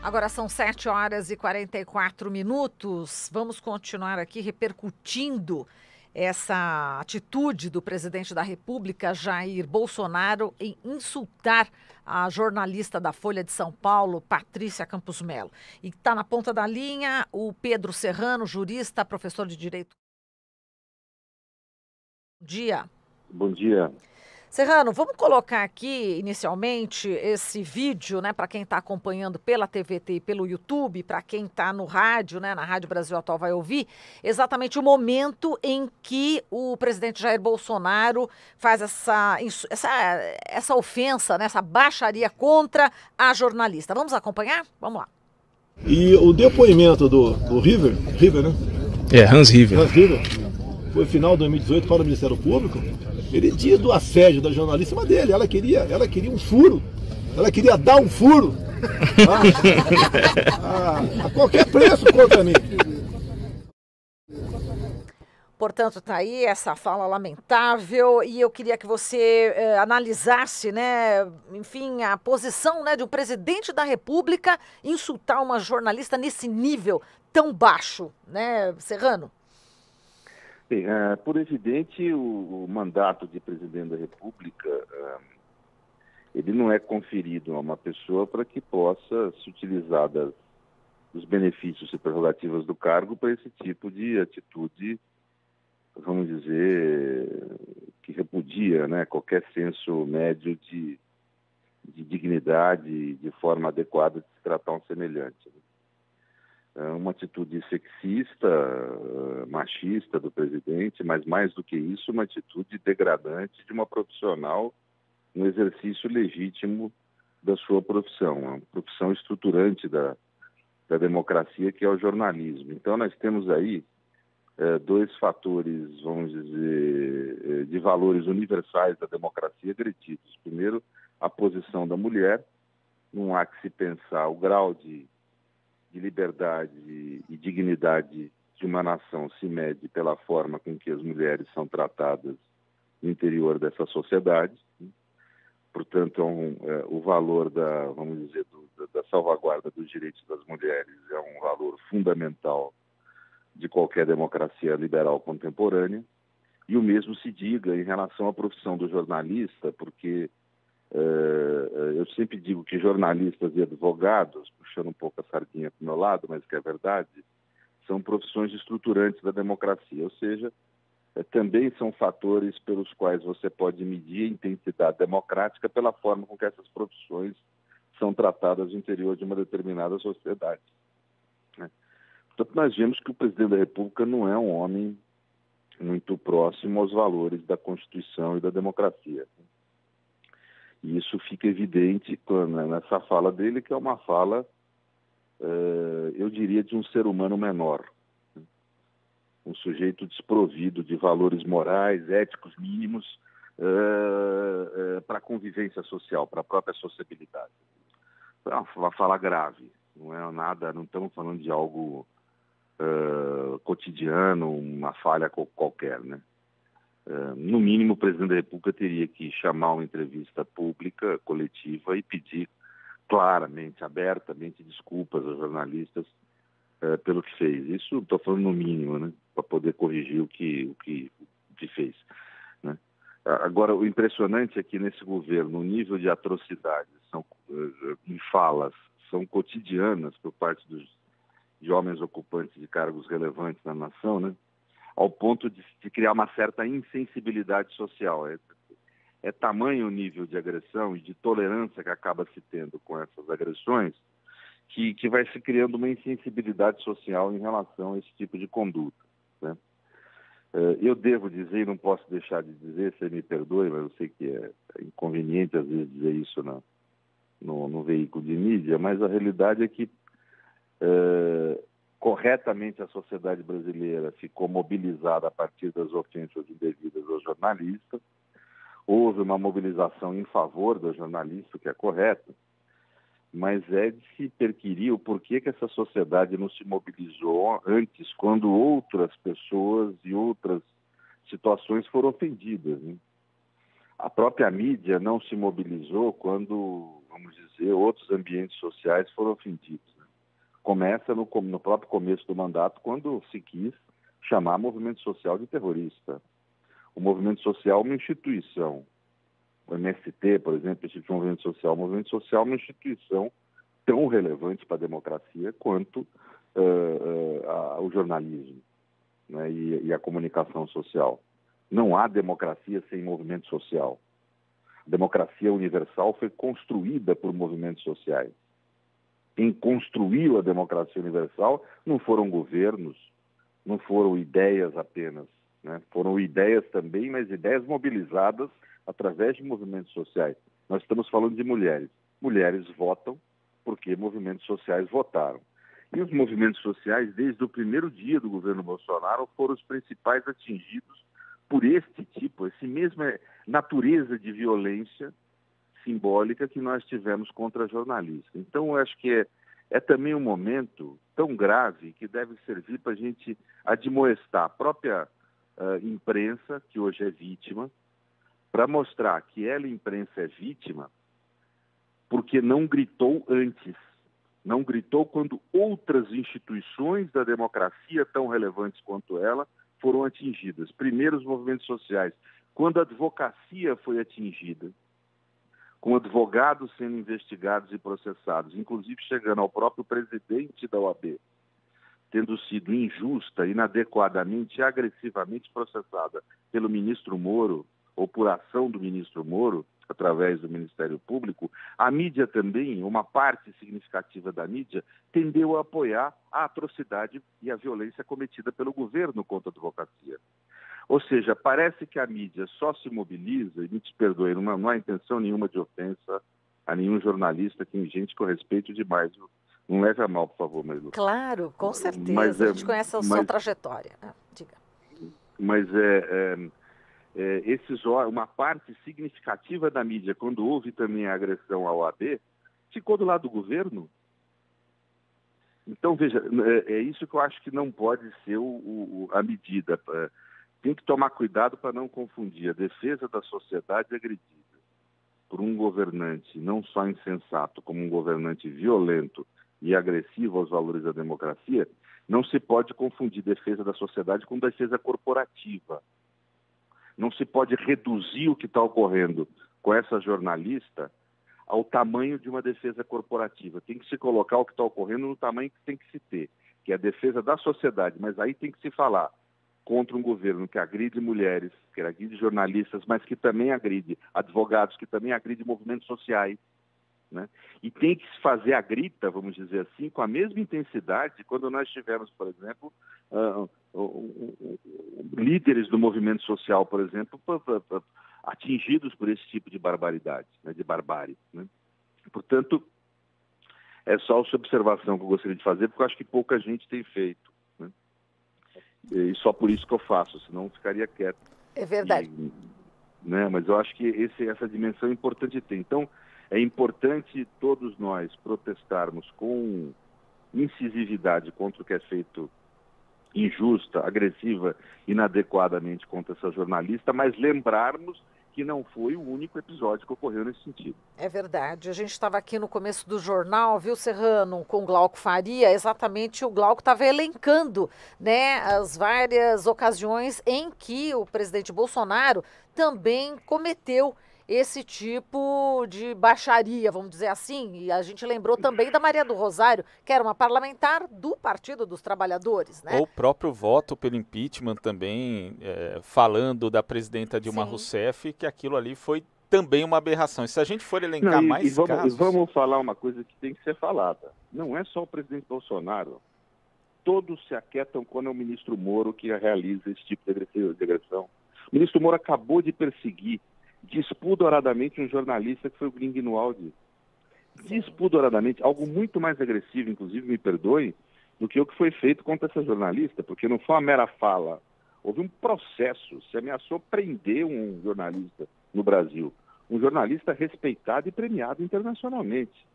Agora são 7h44. Vamos continuar aqui repercutindo essa atitude do presidente da República, Jair Bolsonaro, em insultar a jornalista da Folha de São Paulo, Patrícia Campos Melo. E está na ponta da linha o Pedro Serrano, jurista, professor de Direito. Bom dia. Bom dia. Serrano, vamos colocar aqui inicialmente esse vídeo, né, para quem está acompanhando pela TVT e pelo YouTube, para quem está no rádio, né, na Rádio Brasil Atual vai ouvir, exatamente o momento em que o presidente Jair Bolsonaro faz essa ofensa, né, essa baixaria contra a jornalista. Vamos acompanhar? Vamos lá. E o depoimento do River, né? Hans River. Foi final de 2018 para o Ministério Público. Ele diz do assédio da jornalista, mas dele, ela queria um furo, ela queria dar um furo a qualquer preço contra mim. Portanto, está aí essa fala lamentável e eu queria que você analisasse, né, enfim, a posição, né, de um presidente da República insultar uma jornalista nesse nível tão baixo, né, Serrano? Bem, por evidente, o mandato de presidente da República, ele não é conferido a uma pessoa para que possa se utilizar dos benefícios e prerrogativas do cargo para esse tipo de atitude, vamos dizer, que repudia, né, qualquer senso médio de dignidade, de forma adequada de se tratar um semelhante. Uma atitude sexista, machista do presidente, mas mais do que isso, uma atitude degradante de uma profissional no exercício legítimo da sua profissão, uma profissão estruturante da democracia, que é o jornalismo. Então nós temos aí dois fatores, vamos dizer, de valores universais da democracia agredidos. Primeiro, a posição da mulher. Não há que se pensar o grau de liberdade e dignidade de uma nação se mede pela forma com que as mulheres são tratadas no interior dessa sociedade. Portanto, o valor vamos dizer, da salvaguarda dos direitos das mulheres é um valor fundamental de qualquer democracia liberal contemporânea. E o mesmo se diga em relação à profissão do jornalista, porque eu sempre digo que jornalistas e advogados, puxando um pouco a sardinha para o meu lado, mas que é verdade, são profissões estruturantes da democracia, ou seja, também são fatores pelos quais você pode medir a intensidade democrática pela forma com que essas profissões são tratadas no interior de uma determinada sociedade. Portanto, nós vemos que o presidente da República não é um homem muito próximo aos valores da Constituição e da democracia. E isso fica evidente nessa fala dele, que é uma fala, eu diria, de um ser humano menor. Um sujeito desprovido de valores morais, éticos mínimos para a convivência social, para a própria sociabilidade. É uma fala grave, não é nada, não estamos falando de algo cotidiano, uma falha qualquer, né? No mínimo, o presidente da República teria que chamar uma entrevista pública, coletiva, e pedir claramente, abertamente, desculpas aos jornalistas pelo que fez. Isso estou falando no mínimo, né, para poder corrigir o que fez. Né? Agora, o impressionante é que nesse governo, o nível de atrocidades em falas são cotidianas por parte de homens ocupantes de cargos relevantes na nação, né? Ao ponto de criar uma certa insensibilidade social. É tamanho o nível de agressão e de tolerância que acaba se tendo com essas agressões que vai se criando uma insensibilidade social em relação a esse tipo de conduta. Né? Eu devo dizer, e não posso deixar de dizer, você me perdoe, mas eu sei que é inconveniente às vezes dizer isso no veículo de mídia, mas a realidade é que corretamente a sociedade brasileira ficou mobilizada a partir das ofensas indevidas aos jornalistas. Houve uma mobilização em favor do jornalista, que é correto, mas é de se perquirir o porquê que essa sociedade não se mobilizou antes, quando outras pessoas e outras situações foram ofendidas, né? A própria mídia não se mobilizou quando vamos dizer, outros ambientes sociais foram ofendidos, né? Começa no próprio começo do mandato, quando se quis chamar movimento social de terrorista. O movimento social é uma instituição. O MST, por exemplo, instituiu um movimento social. O movimento social é uma instituição tão relevante para a democracia quanto o jornalismo, né, e a comunicação social. Não há democracia sem movimento social. A democracia universal foi construída por movimentos sociais. Quem construiu a democracia universal não foram governos, não foram ideias apenas, né? Foram ideias também, mas ideias mobilizadas através de movimentos sociais. Nós estamos falando de mulheres. Mulheres votam porque movimentos sociais votaram. E os movimentos sociais, desde o primeiro dia do governo Bolsonaro, foram os principais atingidos por essa mesma natureza de violência simbólica que nós tivemos contra jornalistas. Então, eu acho que é também um momento tão grave que deve servir para a gente admoestar a própria imprensa, que hoje é vítima, para mostrar que ela, imprensa, é vítima porque não gritou antes. Não gritou quando outras instituições da democracia, tão relevantes quanto ela, foram atingidas. Primeiro, os movimentos sociais. Quando a advocacia foi atingida, com advogados sendo investigados e processados, inclusive chegando ao próprio presidente da OAB, tendo sido injusta, inadequadamente e agressivamente processada pelo ministro Moro, ou por ação do ministro Moro, através do Ministério Público, a mídia também, uma parte significativa da mídia, tendeu a apoiar a atrocidade e a violência cometida pelo governo contra a advocacia. Ou seja, parece que a mídia só se mobiliza, e me perdoe, não há intenção nenhuma de ofensa a nenhum jornalista, que tem gente que eu respeito demais. Não leve a mal, por favor, Marilu. Claro, com certeza. A gente conhece a sua trajetória. Diga. Mas uma parte significativa da mídia, quando houve também a agressão à OAB, ficou do lado do governo. Então, veja, é isso que eu acho que não pode ser a medida. Tem que tomar cuidado para não confundir a defesa da sociedade agredida por um governante não só insensato, como um governante violento e agressivo aos valores da democracia. Não se pode confundir defesa da sociedade com defesa corporativa. Não se pode reduzir o que está ocorrendo com essa jornalista ao tamanho de uma defesa corporativa. Tem que se colocar o que está ocorrendo no tamanho que tem que se ter, que é a defesa da sociedade. Mas aí tem que se falar contra um governo que agride mulheres, que agride jornalistas, mas que também agride advogados, que também agride movimentos sociais, né? E tem que se fazer a grita, vamos dizer assim, com a mesma intensidade quando nós tivemos, por exemplo, líderes do movimento social, por exemplo, atingidos por esse tipo de barbaridade, né, de barbárie, né? Portanto, é só essa observação que eu gostaria de fazer, porque eu acho que pouca gente tem feito, né? E só por isso que eu faço, senão eu ficaria quieto. É verdade. Né? Mas eu acho que essa dimensão é importante ter. Então, é importante todos nós protestarmos com incisividade contra o que é feito injusta, agressiva, inadequadamente contra essa jornalista, mas lembrarmos que não foi o único episódio que ocorreu nesse sentido. É verdade. A gente estava aqui no começo do jornal, viu, Serrano, com o Glauco Faria, exatamente o Glauco estava elencando, né, as várias ocasiões em que o presidente Bolsonaro também cometeu esse tipo de baixaria, vamos dizer assim. E a gente lembrou também da Maria do Rosário, que era uma parlamentar do Partido dos Trabalhadores, né? O próprio voto pelo impeachment também, falando da presidenta Dilma Rousseff, que aquilo ali foi também uma aberração. E se a gente for elencar mais casos... Vamos falar uma coisa que tem que ser falada. Não é só o presidente Bolsonaro. Todos se aquietam quando é o ministro Moro que realiza esse tipo de agressão. O ministro Moro acabou de perseguir despudoradamente um jornalista que foi o Greenwald. Despudoradamente, algo muito mais agressivo, inclusive, me perdoe, do que o que foi feito contra essa jornalista, porque não foi uma mera fala. Houve um processo, se ameaçou prender um jornalista no Brasil. Um jornalista respeitado e premiado internacionalmente.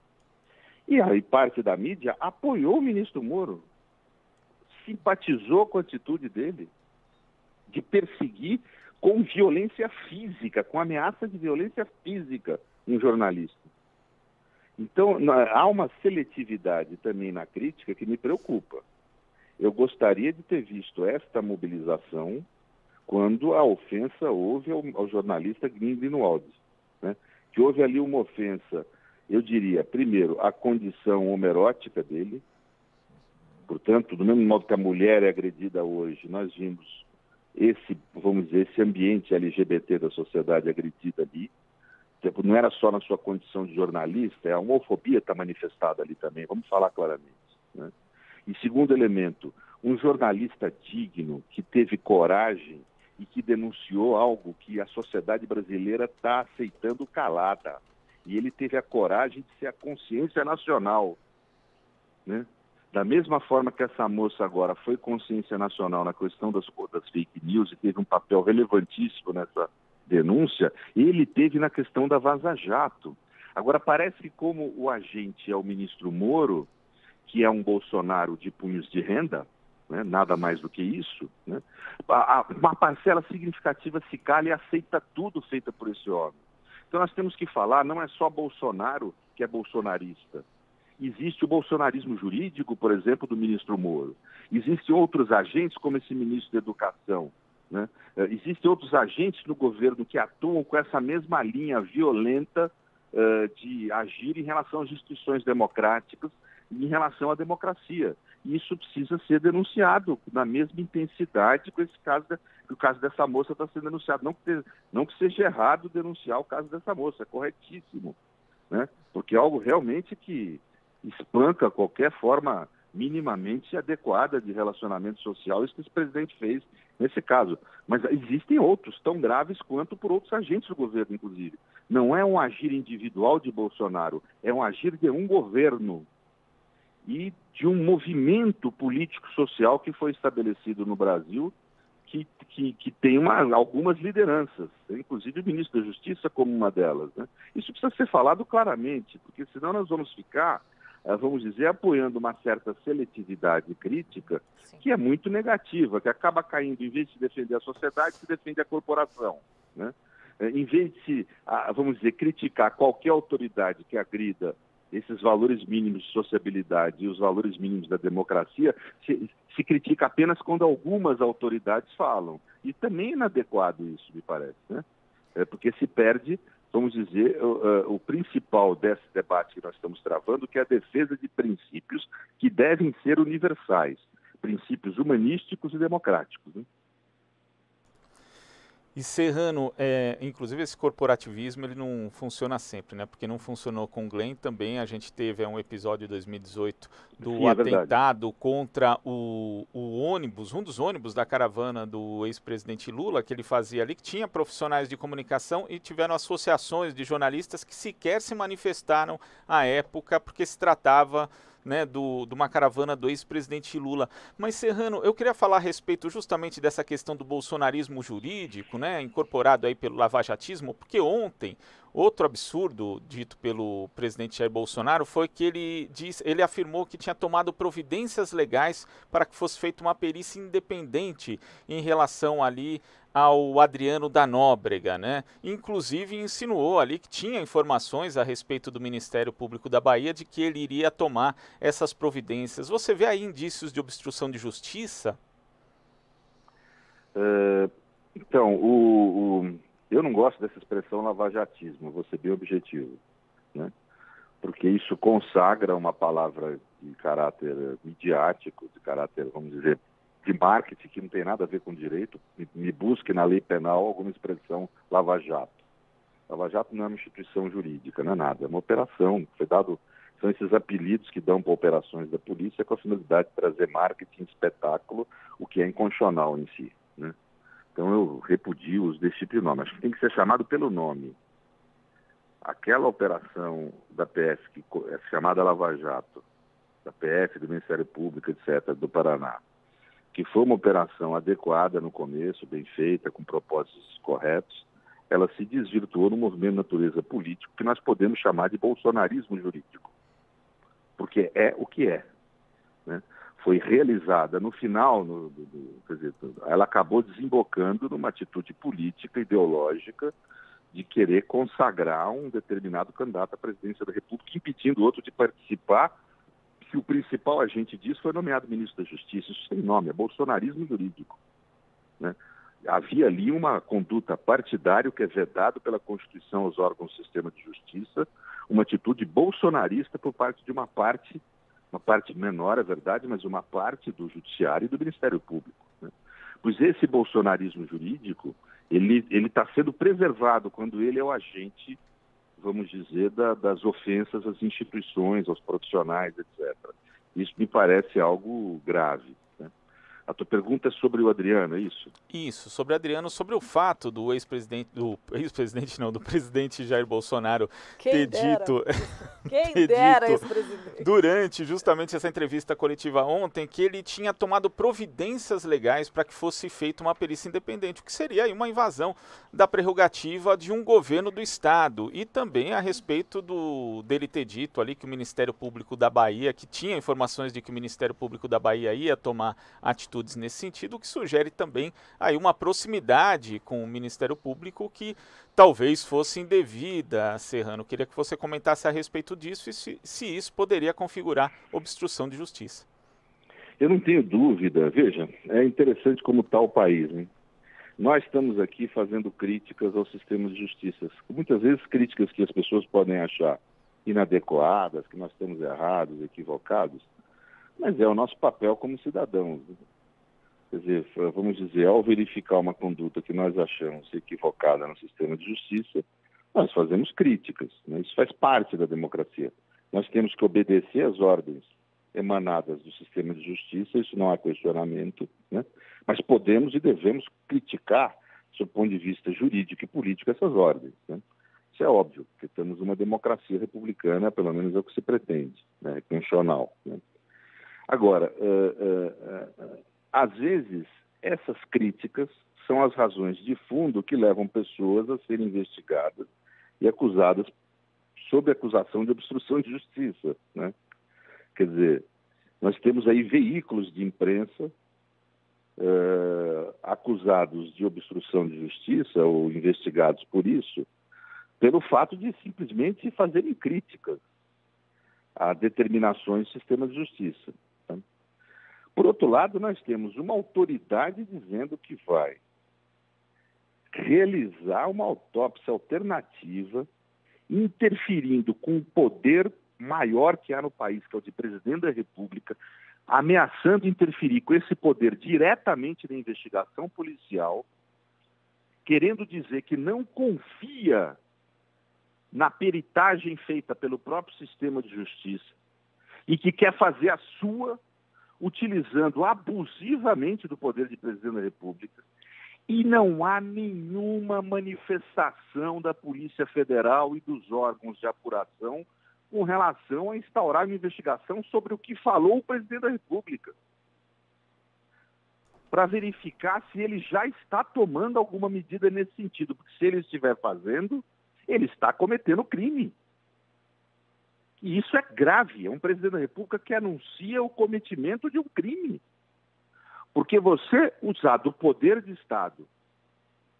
E aí parte da mídia apoiou o ministro Moro, simpatizou com a atitude dele de perseguir com violência física, com ameaça de violência física um jornalista. Então, há uma seletividade também na crítica que me preocupa. Eu gostaria de ter visto esta mobilização quando a ofensa houve ao jornalista Greenwald, né? Que houve ali uma ofensa, eu diria, primeiro, a condição homoerótica dele. Portanto, do mesmo modo que a mulher é agredida hoje, nós vimos esse ambiente LGBT da sociedade agredida ali. Não era só na sua condição de jornalista, a homofobia está manifestada ali também, vamos falar claramente, né? E segundo elemento, um jornalista digno, que teve coragem e que denunciou algo que a sociedade brasileira está aceitando calada. E ele teve a coragem de ser a consciência nacional, né? Da mesma forma que essa moça agora foi consciência nacional na questão das fake news e teve um papel relevantíssimo nessa denúncia, ele teve na questão da Vaza Jato. Agora, parece que como o agente é o ministro Moro, que é um Bolsonaro de punhos de renda, né, nada mais do que isso, né, uma parcela significativa se cala e aceita tudo feito por esse homem. Então nós temos que falar, não é só Bolsonaro que é bolsonarista. Existe o bolsonarismo jurídico, por exemplo, do ministro Moro. Existem outros agentes, como esse ministro da Educação, né? Existem outros agentes no governo que atuam com essa mesma linha violenta de agir em relação às instituições democráticas e em relação à democracia. E isso precisa ser denunciado na mesma intensidade que o caso dessa moça está sendo denunciado. Não que seja errado denunciar o caso dessa moça, é corretíssimo, né? Porque é algo realmente que espanca qualquer forma minimamente adequada de relacionamento social, isso que esse presidente fez nesse caso. Mas existem outros, tão graves quanto por outros agentes do governo, inclusive. Não é um agir individual de Bolsonaro, é um agir de um governo e de um movimento político-social que foi estabelecido no Brasil, que tem algumas lideranças, inclusive o ministro da Justiça como uma delas, né? Isso precisa ser falado claramente, porque senão nós vamos ficar, vamos dizer, apoiando uma certa seletividade crítica, sim, que é muito negativa, que acaba caindo, em vez de se defender a sociedade, se defende a corporação, né? Em vez de se, vamos dizer, criticar qualquer autoridade que agrida esses valores mínimos de sociabilidade e os valores mínimos da democracia, se critica apenas quando algumas autoridades falam. E também é inadequado isso, me parece, né? Porque se perde, vamos dizer, o principal desse debate que nós estamos travando, que é a defesa de princípios que devem ser universais, princípios humanísticos e democráticos, né? E Serrano, inclusive esse corporativismo ele não funciona sempre, né? Porque não funcionou com o Glenn também. A gente teve um episódio em 2018 do atentado contra o ônibus, um dos ônibus da caravana do ex-presidente Lula, que ele fazia ali, que tinha profissionais de comunicação e tiveram associações de jornalistas que sequer se manifestaram à época, porque se tratava, né, de uma caravana do ex-presidente Lula. Mas, Serrano, eu queria falar a respeito justamente dessa questão do bolsonarismo jurídico, né, incorporado aí pelo lavajatismo, porque ontem, outro absurdo dito pelo presidente Jair Bolsonaro foi que ele afirmou que tinha tomado providências legais para que fosse feita uma perícia independente em relação ali ao Adriano da Nóbrega, né? Inclusive insinuou ali que tinha informações a respeito do Ministério Público da Bahia de que ele iria tomar essas providências. Você vê aí indícios de obstrução de justiça? Então, eu não gosto dessa expressão lavajatismo, vou ser bem objetivo, né? Porque isso consagra uma palavra de caráter midiático, de caráter, vamos dizer, de marketing, que não tem nada a ver com direito. Me busque na lei penal alguma expressão lava-jato. Lava-jato não é uma instituição jurídica, não é nada, é uma operação. São esses apelidos que dão para operações da polícia com a finalidade de trazer marketing, espetáculo, o que é inconstitucional em si, né? Então eu repudio os desse tipo de nome. Acho que tem que ser chamado pelo nome. Aquela operação da PF, que é chamada Lava Jato, da PF, do Ministério Público, etc., do Paraná, que foi uma operação adequada no começo, bem feita, com propósitos corretos, ela se desvirtuou no movimento de natureza política que nós podemos chamar de bolsonarismo jurídico. Porque é o que é, né? Foi realizada no final, quer dizer, ela acabou desembocando numa atitude política, ideológica, de querer consagrar um determinado candidato à presidência da República, impedindo o outro de participar, que o principal agente disso foi nomeado ministro da Justiça. Isso tem nome, é bolsonarismo jurídico, né? Havia ali uma conduta partidária que é vedado pela Constituição aos órgãos do sistema de justiça, uma atitude bolsonarista por parte de uma parte menor, é verdade, mas uma parte do Judiciário e do Ministério Público, né? Pois esse bolsonarismo jurídico, ele está sendo preservado quando ele é o agente, vamos dizer, das ofensas às instituições, aos profissionais, etc. Isso me parece algo grave, né? A tua pergunta é sobre o Adriano, é isso? Isso, sobre o Adriano, sobre o fato do do presidente Jair Bolsonaro ter dito durante justamente essa entrevista coletiva ontem que ele tinha tomado providências legais para que fosse feita uma perícia independente, o que seria aí uma invasão da prerrogativa de um governo do Estado, e também a respeito dele ter dito ali que o Ministério Público da Bahia, que tinha informações de que o Ministério Público da Bahia ia tomar atitudes nesse sentido, o que sugere também aí uma proximidade com o Ministério Público que talvez fosse indevida. Serrano, queria que você comentasse a respeito disso e se isso poderia configurar obstrução de justiça. Eu não tenho dúvida. Veja, é interessante como está o país, né? Nós estamos aqui fazendo críticas ao sistema de justiça, muitas vezes críticas que as pessoas podem achar inadequadas, que nós estamos errados, equivocados, mas é o nosso papel como cidadãos. Quer dizer, vamos dizer, ao verificar uma conduta que nós achamos equivocada no sistema de justiça, nós fazemos críticas, né? Isso faz parte da democracia. Nós temos que obedecer às ordens emanadas do sistema de justiça, isso não há questionamento, né? Mas podemos e devemos criticar, do ponto de vista jurídico e político, essas ordens, né? Isso é óbvio, porque temos uma democracia republicana, pelo menos é o que se pretende, né? Constitucional, né? Agora, às vezes, essas críticas são as razões de fundo que levam pessoas a serem investigadas e acusadas sob acusação de obstrução de justiça, né? Quer dizer, nós temos aí veículos de imprensa acusados de obstrução de justiça ou investigados por isso, pelo fato de simplesmente fazerem críticas a determinações do sistema de justiça. Por outro lado, nós temos uma autoridade dizendo que vai realizar uma autópsia alternativa, interferindo com o poder maior que há no país, que é o de presidente da República, ameaçando interferir com esse poder diretamente na investigação policial, querendo dizer que não confia na peritagem feita pelo próprio sistema de justiça e que quer fazer a sua, utilizando abusivamente do poder de presidente da República, e não há nenhuma manifestação da Polícia Federal e dos órgãos de apuração com relação a instaurar uma investigação sobre o que falou o presidente da República, para verificar se ele já está tomando alguma medida nesse sentido, porque se ele estiver fazendo, ele está cometendo crime. E isso é grave, é um presidente da República que anuncia o cometimento de um crime. Porque você usar do poder de Estado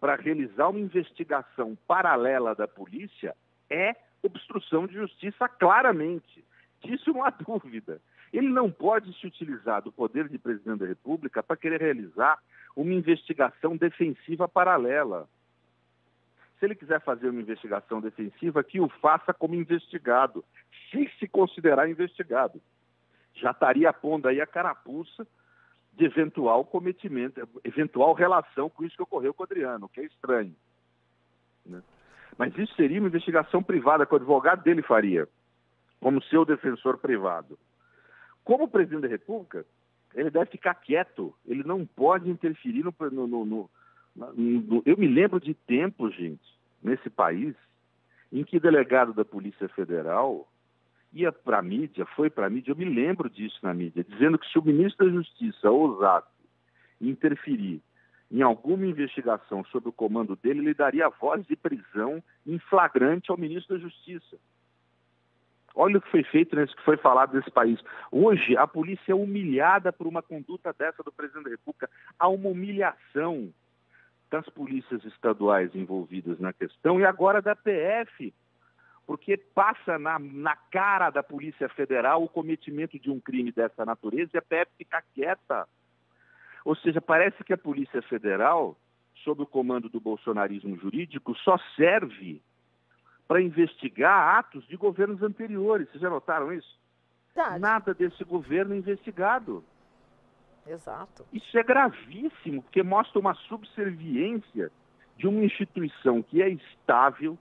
para realizar uma investigação paralela da polícia é obstrução de justiça claramente. Disso não há dúvida. Ele não pode se utilizar do poder de presidente da República para querer realizar uma investigação defensiva paralela. Se ele quiser fazer uma investigação defensiva, que o faça como investigado, se considerar investigado. Já estaria pondo aí a carapuça de eventual cometimento, eventual relação com isso que ocorreu com o Adriano, que é estranho, né? Mas isso seria uma investigação privada que o advogado dele faria, como seu defensor privado. Como presidente da República, ele deve ficar quieto, ele não pode interferir eu me lembro de tempos, gente, nesse país, em que delegado da Polícia Federal ia para a mídia, foi para a mídia, eu me lembro disso na mídia, dizendo que se o ministro da Justiça ousasse interferir em alguma investigação sob o comando dele, ele daria voz de prisão em flagrante ao ministro da Justiça. Olha o que foi feito, que foi falado nesse país. Hoje, a polícia é humilhada por uma conduta dessa do presidente da República. Há uma humilhação. das polícias estaduais envolvidas na questão e agora da PF, porque passa na cara da Polícia Federal o cometimento de um crime dessa natureza e a PF fica quieta. Ou seja, parece que a Polícia Federal, sob o comando do bolsonarismo jurídico, só serve para investigar atos de governos anteriores. Vocês já notaram isso? Verdade. Nada desse governo é investigado. Exato. Isso é gravíssimo, porque mostra uma subserviência de uma instituição que é estável,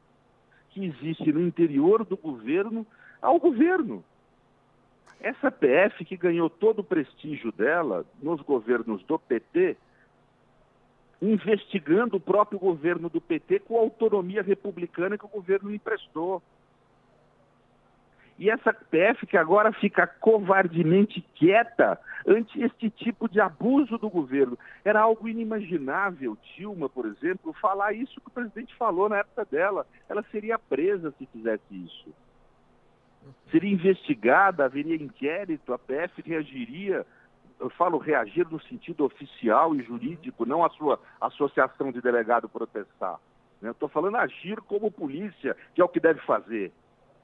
que existe no interior do governo, ao governo. Essa PF que ganhou todo o prestígio dela nos governos do PT, investigando o próprio governo do PT com a autonomia republicana que o governo emprestou. E essa PF que agora fica covardemente quieta ante este tipo de abuso do governo. Era algo inimaginável, Dilma, por exemplo, falar isso que o presidente falou na época dela. Ela seria presa se fizesse isso. Seria investigada, haveria inquérito, a PF reagiria, eu falo reagir no sentido oficial e jurídico, não a sua associação de delegado protestar. Eu estou falando agir como polícia, que é o que deve fazer,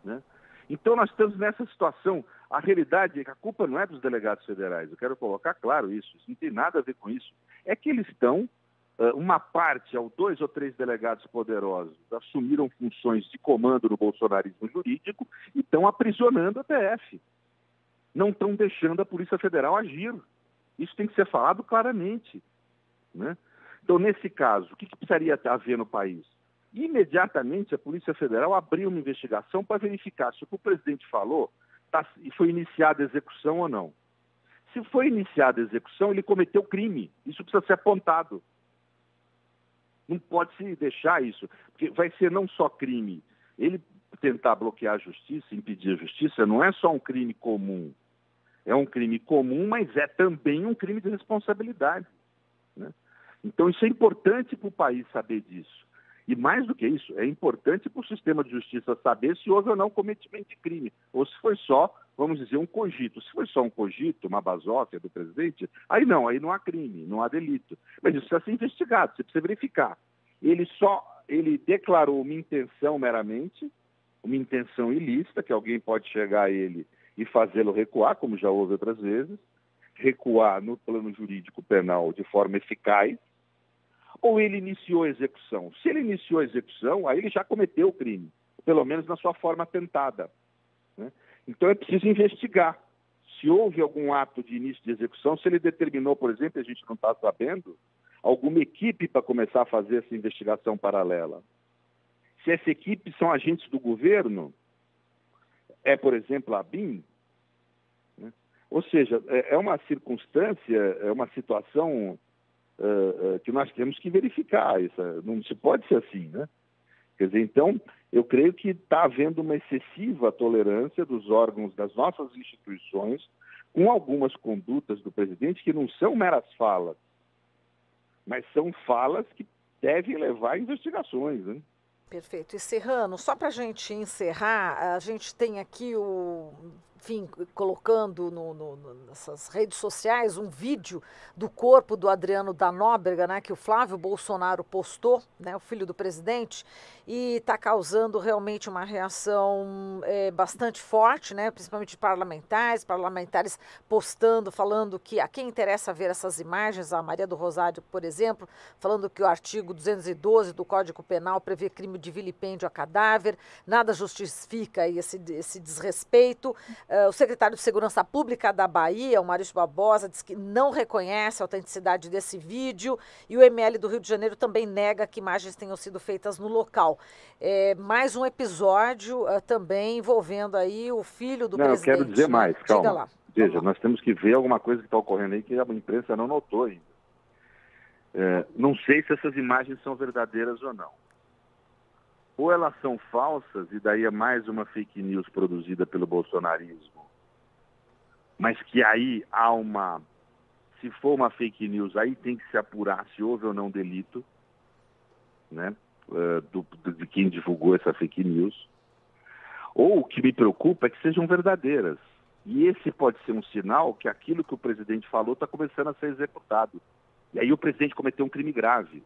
né? Então nós estamos nessa situação. A realidade é que a culpa não é dos delegados federais, eu quero colocar claro isso não tem nada a ver com isso. É que eles estão, uma parte, 2 ou 3 delegados poderosos, assumiram funções de comando no bolsonarismo jurídico e estão aprisionando a PF. Não estão deixando a Polícia Federal agir. Isso tem que ser falado claramente, né? Então, nesse caso, o que precisaria haver no país? Imediatamente a Polícia Federal abriu uma investigação para verificar se o que o presidente falou foi iniciada a execução ou não. Se foi iniciada a execução, ele cometeu crime. Isso precisa ser apontado. Não pode se deixar isso, porque vai ser não só crime. Ele tentar bloquear a justiça, impedir a justiça, não é só um crime comum. É um crime comum, mas é também um crime de responsabilidade, né? Então isso é importante para o país saber disso. E mais do que isso, é importante para o sistema de justiça saber se houve ou não cometimento de crime, ou se foi só, vamos dizer, um cogito. Se foi só um cogito, uma basófia do presidente, aí não há crime, não há delito. Mas isso precisa ser investigado, você precisa verificar. Ele declarou uma intenção meramente, uma intenção ilícita, que alguém pode chegar a ele e fazê-lo recuar, como já houve outras vezes, recuar no plano jurídico penal de forma eficaz, ou ele iniciou a execução. Se ele iniciou a execução, aí ele já cometeu o crime, pelo menos na sua forma tentada, né? Então é preciso investigar se houve algum ato de início de execução, se ele determinou, por exemplo, a gente não está sabendo, alguma equipe para começar a fazer essa investigação paralela. Se essa equipe são agentes do governo, por exemplo, a BIM, né? Ou seja, é uma circunstância, é uma situação que nós temos que verificar. Isso não se pode ser assim, né? Quer dizer, então, eu creio que está havendo uma excessiva tolerância dos órgãos das nossas instituições com algumas condutas do presidente que não são meras falas, mas são falas que devem levar a investigações, né? Perfeito. E Serrano, só para a gente encerrar, a gente tem aqui colocando nessas redes sociais um vídeo do corpo do Adriano da Nóbrega, né, que o Flávio Bolsonaro postou, né, o filho do presidente, e está causando realmente uma reação bastante forte, né, principalmente de parlamentares postando, falando que a quem interessa ver essas imagens, a Maria do Rosário, por exemplo, falando que o artigo 212 do Código Penal prevê crime de vilipêndio a cadáver, nada justifica esse desrespeito. O secretário de Segurança Pública da Bahia, o Maurício Barbosa, diz que não reconhece a autenticidade desse vídeo e o ML do Rio de Janeiro também nega que imagens tenham sido feitas no local. Mais um episódio também envolvendo aí o filho do presidente. Não, eu quero dizer mais, calma. Diga lá. Veja, nós temos que ver alguma coisa que está ocorrendo aí que a imprensa não notou ainda. Não sei se essas imagens são verdadeiras ou não. Ou elas são falsas, e daí é mais uma fake news produzida pelo bolsonarismo, mas que aí se for uma fake news, aí tem que se apurar se houve ou não delito, né, de quem divulgou essa fake news. Ou o que me preocupa é que sejam verdadeiras. E esse pode ser um sinal que aquilo que o presidente falou está começando a ser executado. E aí o presidente cometeu um crime grave.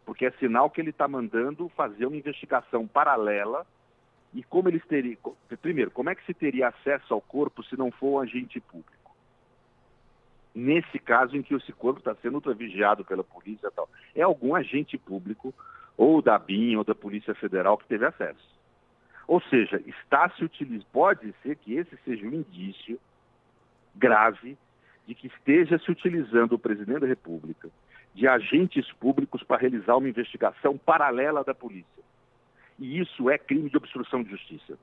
porque é sinal que ele está mandando fazer uma investigação paralela. E como eles teriam... Primeiro, como é que se teria acesso ao corpo se não for um agente público? Nesse caso em que esse corpo está sendo ultravigiado pela polícia e tal. É algum agente público, ou da BIM, ou da Polícia Federal, que teve acesso. Ou seja, pode ser que esse seja um indício grave de que esteja se utilizando o presidente da República de agentes públicos para realizar uma investigação paralela da polícia. E isso é crime de obstrução de justiça.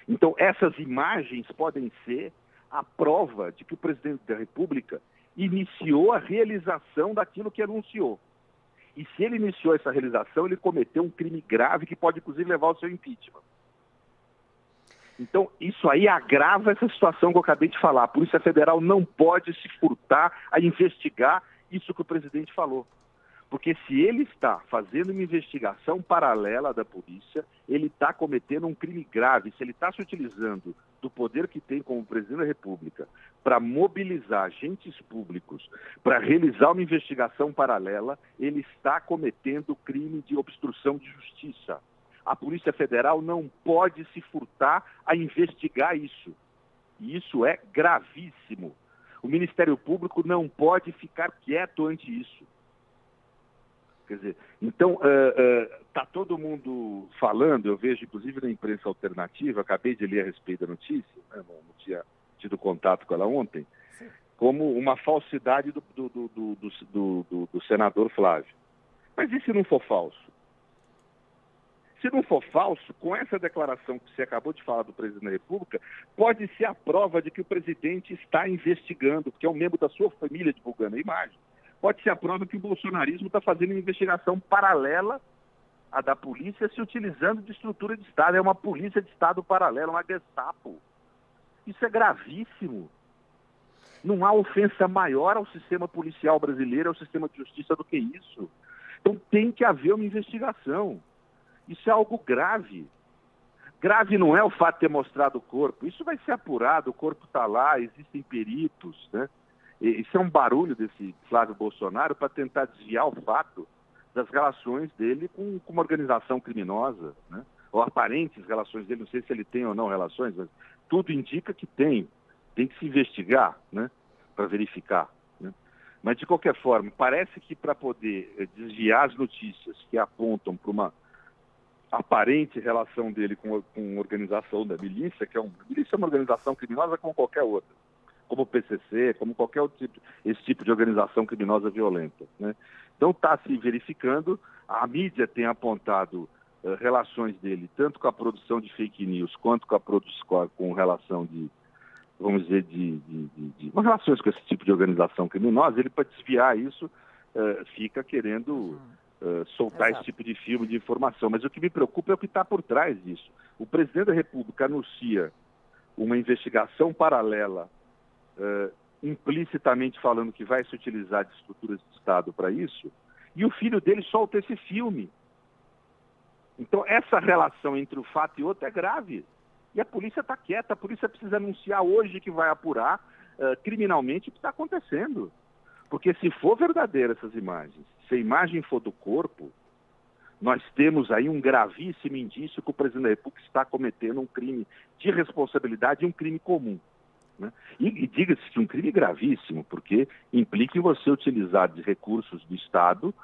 Então, essas imagens podem ser a prova de que o presidente da República iniciou a realização daquilo que anunciou. E se ele iniciou essa realização, ele cometeu um crime grave que pode, inclusive, levar ao seu impeachment. Então, isso aí agrava essa situação que eu acabei de falar. A Polícia Federal não pode se furtar a investigar isso que o presidente falou. Porque se ele está fazendo uma investigação paralela da polícia, ele está cometendo um crime grave. Se ele está se utilizando do poder que tem como presidente da República para mobilizar agentes públicos para realizar uma investigação paralela, ele está cometendo crime de obstrução de justiça. A Polícia Federal não pode se furtar a investigar isso. E isso é gravíssimo. O Ministério Público não pode ficar quieto ante isso. Quer dizer, então, está todo mundo falando, eu vejo inclusive na imprensa alternativa, acabei de ler a respeito da notícia, né, não tinha tido contato com ela ontem, sim, como uma falsidade do senador Flávio. Mas e se não for falso? Se não for falso, com essa declaração que você acabou de falar do presidente da República, pode ser a prova de que o presidente está investigando, porque é um membro da sua família divulgando a imagem. Pode ser a prova que o bolsonarismo está fazendo uma investigação paralela à da polícia, se utilizando de estrutura de Estado. É uma polícia de Estado paralela, uma Gestapo. Isso é gravíssimo. Não há ofensa maior ao sistema policial brasileiro, ao sistema de justiça do que isso. Então tem que haver uma investigação. Isso é algo grave. Grave não é o fato de ter mostrado o corpo. Isso vai ser apurado, o corpo está lá, existem peritos, né? Isso é um barulho desse Flávio Bolsonaro para tentar desviar o fato das relações dele com uma organização criminosa, né? Ou aparentes relações dele, não sei se ele tem ou não relações, mas tudo indica que tem. Tem que se investigar, né? Para verificar, né? Mas, de qualquer forma, parece que para poder desviar as notícias que apontam para uma aparente relação dele com a organização da milícia, que milícia é uma organização criminosa como qualquer outra, como o PCC, como qualquer outro tipo, esse tipo de organização criminosa violenta, né? Então está se verificando, a mídia tem apontado relações dele, tanto com a produção de fake news, quanto com relação de, vamos dizer, relações com esse tipo de organização criminosa. Ele, para desviar isso, fica querendo soltar esse tipo de filme, de informação. Mas o que me preocupa é o que está por trás disso. O presidente da República anuncia uma investigação paralela, implicitamente falando que vai se utilizar de estruturas de Estado para isso, e o filho dele solta esse filme. Então, essa relação entre o fato e outro é grave. E a polícia está quieta, a polícia precisa anunciar hoje que vai apurar criminalmente o que está acontecendo. Porque se for verdadeira essas imagens, se a imagem for do corpo, nós temos aí um gravíssimo indício que o presidente da República está cometendo um crime de responsabilidade e um crime comum, né? E diga-se que um crime gravíssimo, porque implica em você utilizar de recursos do Estado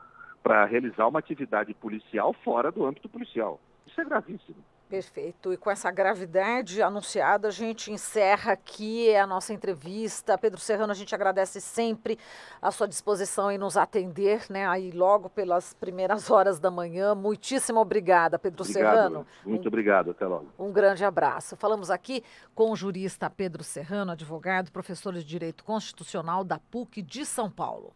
para realizar uma atividade policial fora do âmbito policial. Isso é gravíssimo. Perfeito. E com essa gravidade anunciada, a gente encerra aqui a nossa entrevista. Pedro Serrano, a gente agradece sempre a sua disposição em nos atender, né? Aí logo pelas primeiras horas da manhã. Muitíssimo obrigada, Pedro Serrano. Muito obrigado. Até logo. Um grande abraço. Falamos aqui com o jurista Pedro Serrano, advogado, professor de Direito Constitucional da PUC de São Paulo.